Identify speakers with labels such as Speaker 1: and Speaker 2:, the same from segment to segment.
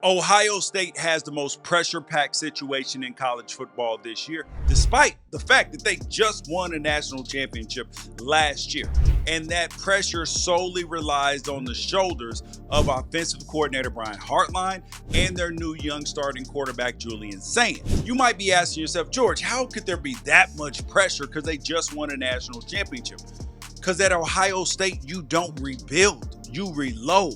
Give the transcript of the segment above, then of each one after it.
Speaker 1: Ohio State has the most pressure-packed situation in college football this year, despite the fact that they just won a national championship last year. And that pressure solely relies on the shoulders of offensive coordinator Brian Hartline and their new young starting quarterback Julian Sayin. You might be asking yourself, George, how could there be that much pressure because they just won a national championship? Because at Ohio State, you don't rebuild, you reload.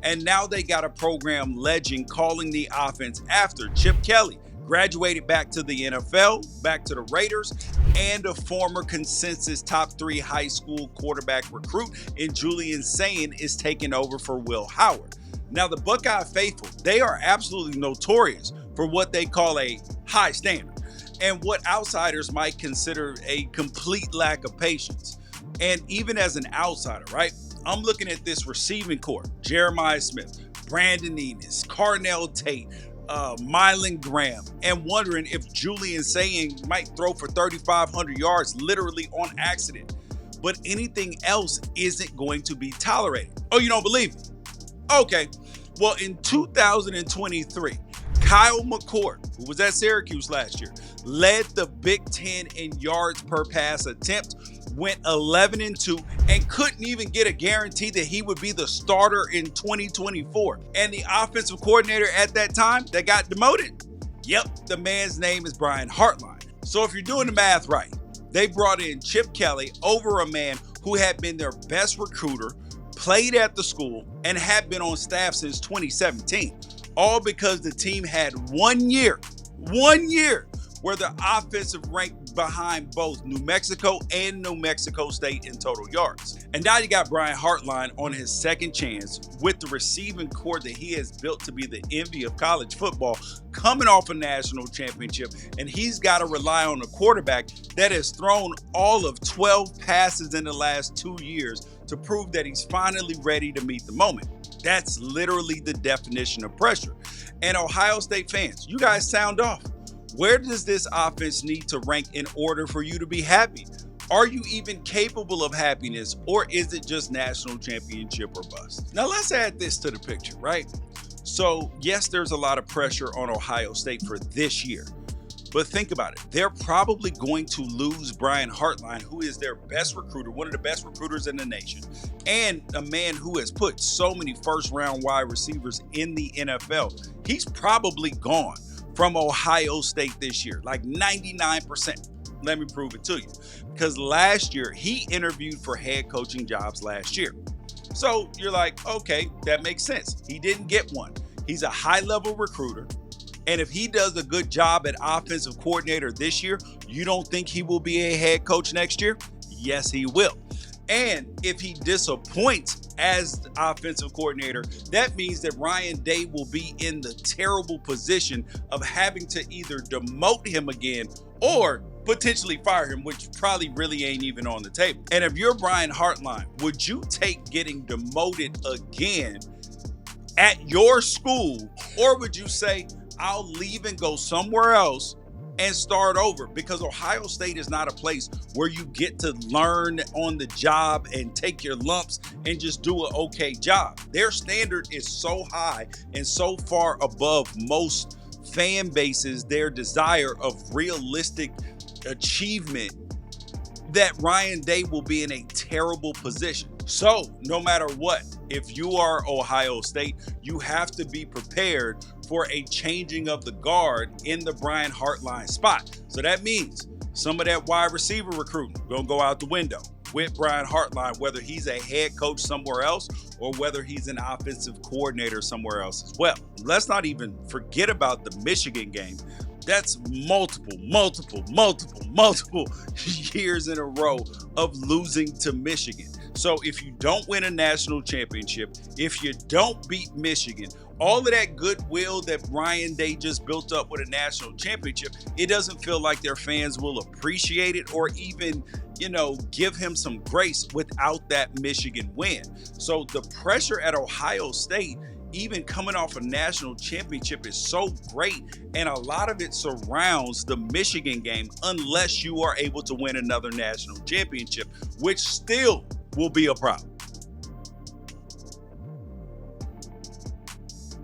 Speaker 1: And now they got a program legend calling the offense after Chip Kelly graduated back to the NFL, back to the Raiders, and a former consensus top 3 high school quarterback recruit in Julian Sayin is taking over for Will Howard. Now, the Buckeye faithful, they are absolutely notorious for what they call a high standard and what outsiders might consider a complete lack of patience. And even as an outsider, right? I'm looking at this receiving corps: Jeremiah Smith, Brandon Inniss, Carnell Tate, Mylon Graham, and wondering if Julian Sayin might throw for 3,500 yards literally on accident. But anything else isn't going to be tolerated. Oh, you don't believe me? Okay. Well, in 2023, Kyle McCord, who was at Syracuse last year, led the Big Ten in yards per pass attempt, went 11-2, and couldn't even get a guarantee that he would be the starter in 2024. And the offensive coordinator at that time that got demoted, yep, the man's name is Brian Hartline. So if you're doing the math right, they brought in Chip Kelly over a man who had been their best recruiter, played at the school, and had been on staff since 2017. All because the team had 1 year where the offensive ranked behind both New Mexico and New Mexico State in total yards. And now you got Brian Hartline on his second chance with the receiving corps that he has built to be the envy of college football, coming off a national championship, and he's got to rely on a quarterback that has thrown all of 12 passes in the last 2 years to prove that he's finally ready to meet the moment. That's literally the definition of pressure. And Ohio State fans, you guys sound off. Where does this offense need to rank in order for you to be happy? Are you even capable of happiness, or is it just national championship or bust? Now let's add this to the picture, right? So yes, there's a lot of pressure on Ohio State for this year, but think about it. They're probably going to lose Brian Hartline, who is their best recruiter, one of the best recruiters in the nation, and a man who has put so many first-round wide receivers in the NFL. He's probably gone from Ohio State this year, like 99%. Let me prove it to you. Because last year, he interviewed for head coaching jobs last year. So you're like, okay, that makes sense. He didn't get one. He's a high-level recruiter. And if he does a good job at offensive coordinator this year, you don't think he will be a head coach next year? Yes, he will. And if he disappoints as offensive coordinator, that means that Ryan Day will be in the terrible position of having to either demote him again or potentially fire him, which probably really ain't even on the table. And if you're Brian Hartline, would you take getting demoted again at your school, or would you say, I'll leave and go somewhere else and start over? Because Ohio State is not a place where you get to learn on the job and take your lumps and just do an okay job. Their standard is so high and so far above most fan bases, their desire of realistic achievement, that Ryan Day will be in a terrible position. So no matter what, if you are Ohio State, you have to be prepared for a changing of the guard in the Brian Hartline spot. So that means some of that wide receiver recruiting gonna go out the window with Brian Hartline, whether he's a head coach somewhere else or whether he's an offensive coordinator somewhere else as well. Let's not even forget about the Michigan game. That's multiple years in a row of losing to Michigan. So if you don't win a national championship, if you don't beat Michigan, all of that goodwill that Ryan Day just built up with a national championship, it doesn't feel like their fans will appreciate it or even, give him some grace without that Michigan win. So the pressure at Ohio State, even coming off a national championship, is so great, and a lot of it surrounds the Michigan game unless you are able to win another national championship, which still will be a problem.